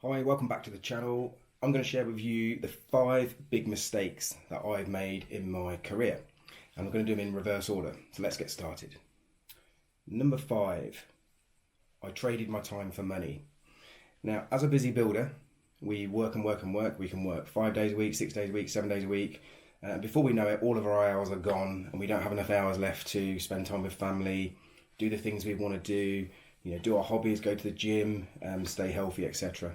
Hi, welcome back to the channel. I'm going to share with you the 5 big mistakes that I've made in my career. And I'm going to do them in reverse order. So let's get started. Number 5, I traded my time for money. Now, as a busy builder, we work and work and work. We can work 5 days a week, 6 days a week, 7 days a week. Before we know it, all of our hours are gone and we don't have enough hours left to spend time with family, do the things we want to do, do our hobbies, go to the gym, stay healthy, etc.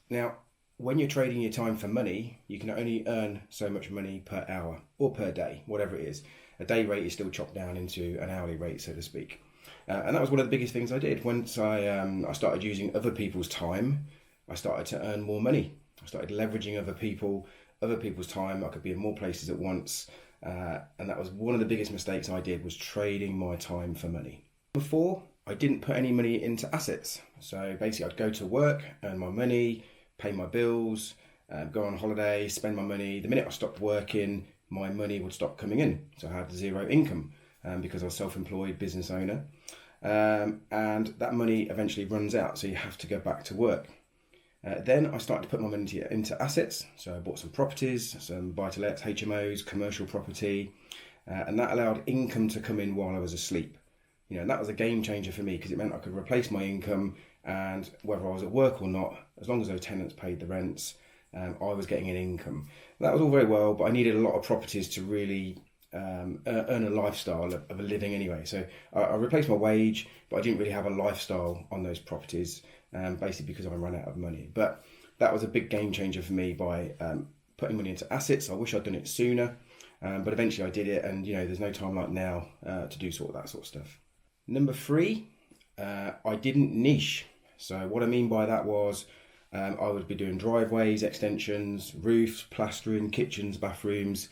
Now, when you're trading your time for money, you can only earn so much money per hour or per day, whatever it is. A day rate is still chopped down into an hourly rate, so to speak. And that was one of the biggest things I did. Once I started using other people's time, I started to earn more money. I started leveraging other people's time. I could be in more places at once. And that was one of the biggest mistakes I did, was trading my time for money. Before, I didn't put any money into assets. So basically I'd go to work, earn my money, pay my bills, go on holiday, spend my money. The minute I stopped working, my money would stop coming in. So I had zero income because I was self-employed business owner. And that money eventually runs out, so you have to go back to work. Then I started to put my money into assets. So I bought some properties, some buy-to-lets, HMOs, commercial property, and that allowed income to come in while I was asleep. And that was a game changer for me because it meant I could replace my income, and whether I was at work or not, as long as those tenants paid the rents, I was getting an income. That was all very well, but I needed a lot of properties to really earn a lifestyle of a living anyway. So I replaced my wage, but I didn't really have a lifestyle on those properties, basically because I ran out of money. But that was a big game changer for me by putting money into assets. I wish I'd done it sooner, but eventually I did it, and there's no time like now to do that sort of stuff. Number 3, I didn't niche. So what I mean by that was I would be doing driveways, extensions, roofs, plastering, kitchens, bathrooms,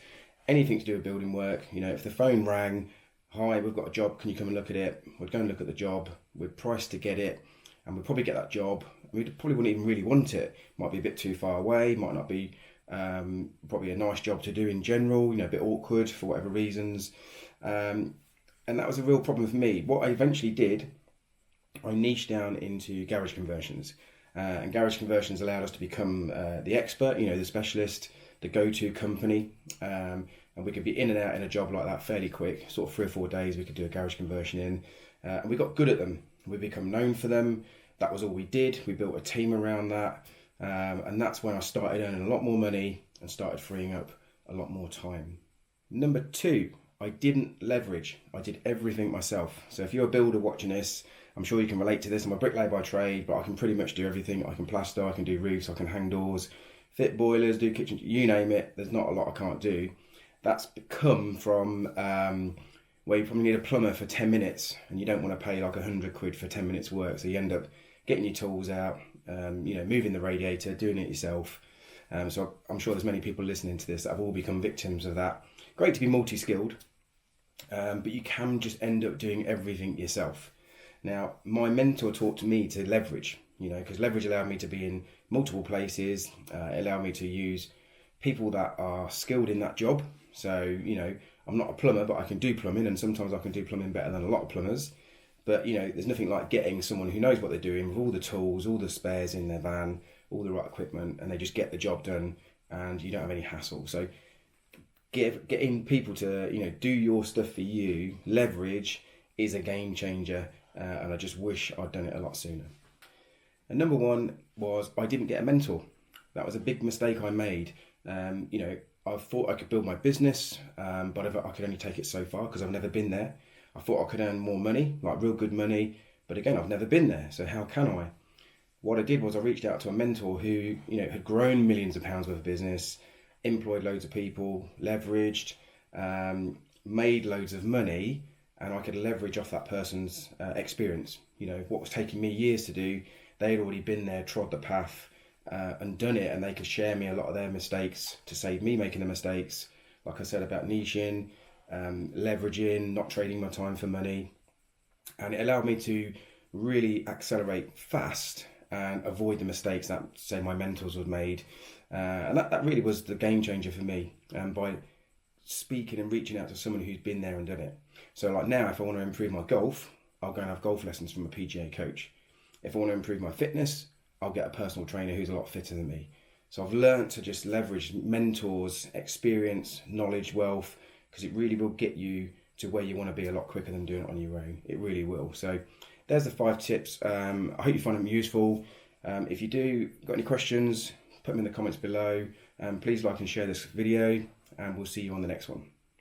anything to do with building work. If the phone rang, hi, we've got a job, can you come and look at it? We'd go and look at the job, we'd price to get it, and we'd probably get that job. We probably wouldn't even really want it. Might be a bit too far away, might not be probably a nice job to do in general, a bit awkward for whatever reasons. And that was a real problem for me. What I eventually did, I niched down into garage conversions. And garage conversions allowed us to become the expert, the specialist, the go-to company. And we could be in and out in a job like that fairly quick, sort of 3 or 4 days we could do a garage conversion in. And we got good at them. We become known for them. That was all we did. We built a team around that. And that's when I started earning a lot more money and started freeing up a lot more time. Number 2, I didn't leverage. I did everything myself. So if you're a builder watching this, I'm sure you can relate to this. I'm a bricklayer by trade, but I can pretty much do everything. I can plaster, I can do roofs, I can hang doors, fit boilers, do kitchen, you name it. There's not a lot I can't do. That's come from where you probably need a plumber for 10 minutes and you don't want to pay like 100 quid for 10 minutes work. So you end up getting your tools out, moving the radiator, doing it yourself. So I'm sure there's many people listening to this that have all become victims of that. Great to be multi-skilled, but you can just end up doing everything yourself. Now, my mentor taught me to leverage, because leverage allowed me to be in multiple places. It allowed me to use people that are skilled in that job. So, I'm not a plumber, but I can do plumbing, and sometimes I can do plumbing better than a lot of plumbers. But, there's nothing like getting someone who knows what they're doing with all the tools, all the spares in their van, all the right equipment, and they just get the job done, and you don't have any hassle. So getting people to do your stuff for you, leverage, is a game changer, and I just wish I'd done it a lot sooner. And number 1 was I didn't get a mentor. That was a big mistake I made. I thought I could build my business, but I could only take it so far because I've never been there. I thought I could earn more money, like real good money, but again, I've never been there, so how can I? What I did was I reached out to a mentor who had grown millions of pounds worth of business, employed loads of people, leveraged, made loads of money, and I could leverage off that person's experience. What was taking me years to do, they had already been there, trod the path, and done it, and they could share me a lot of their mistakes to save me making the mistakes. Like I said about niching, leveraging, not trading my time for money, and it allowed me to really accelerate fast and avoid the mistakes that, say, my mentors had made. And that really was the game changer for me, by speaking and reaching out to someone who's been there and done it. So like now, if I want to improve my golf, I'll go and have golf lessons from a PGA coach. If I want to improve my fitness, I'll get a personal trainer who's a lot fitter than me. So I've learned to just leverage mentors, experience, knowledge, wealth, because it really will get you to where you want to be a lot quicker than doing it on your own. It really will. So there's the 5 tips. I hope you find them useful. If you do, got any questions, put them in the comments below. Please like and share this video, and we'll see you on the next one.